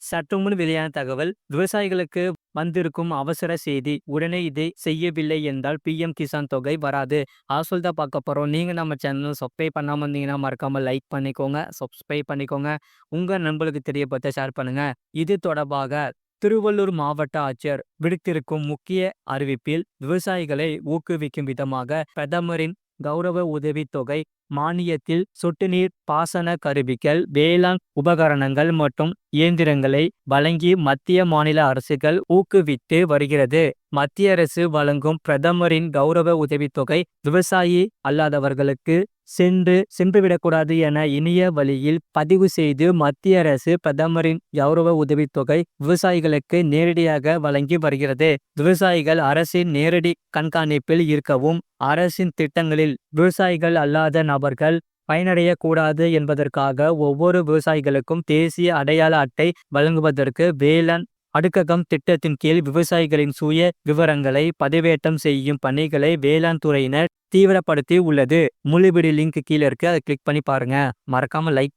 சற்றுமுன் வெளியான தகவல் விவசாயிகளுக்கு வந்திருக்கும் அவசர செய்தி. உடனே இதை செய்யவில்லை என்றால் பிஎம் கிசான் தொகை வராது. தான் பார்க்க போறோம். நீங்க நம்ம சேனல் சப்ஸ்கிரைப் பண்ணாம இருந்தீங்கன்னா மறக்காம லைக் பண்ணிக்கோங்க, சப்ஸ்கிரைப் பண்ணிக்கோங்க. உங்க நண்பர்களுக்கு தெரியப்படுத்த ஷேர் பண்ணுங்க. இது தொடர்பாக திருவள்ளூர் மாவட்ட ஆட்சியர் விடுத்திருக்கும் முக்கிய அறிவிப்பில் விவசாயிகளை ஊக்குவிக்கும் விதமாக பிரதமரின் கௌரவ உதவித் தொகை மானியத்தில் சொட்டு நீர் பாசன கருவிகள், வேளாண் உபகரணங்கள் மற்றும் இயந்திரங்களை வழங்கி மத்திய மாநில அரசுகள் ஊக்குவித்து வருகிறது. மத்திய அரசு வழங்கும் பிரதமரின் கௌரவ உதவித்தொகை விவசாயி அல்லாதவர்களுக்கு சென்றுவிடக்கூடாது என இணைய வழியில் பதிவு செய்து மத்திய அரசு பிரதமரின் கௌரவ உதவித்தொகை விவசாயிகளுக்கு நேரடியாக வழங்கி வருகிறது. விவசாயிகள் அரசின் நேரடி கண்காணிப்பில் இருக்கவும், அரசின் திட்டங்களில் விவசாயிகள் அல்லாத நபர்கள் பயனடையக்கூடாது என்பதற்காக ஒவ்வொரு விவசாயிகளுக்கும் தேசிய அடையாள அட்டை வழங்குவதற்கு வேளாண் அடுக்ககம் திட்டத்தின் கீழ் விவசாயிகளின் சுய விவரங்களை பதிவேற்றம் செய்யும் பணிகளை வேளாண் துறையினர் தீவிரப்படுத்தி உள்ளது. முழு வீடியோ லிங்க் கீழே இருக்கு, அதை கிளிக் பண்ணி பாருங்க. மறக்காம லைக்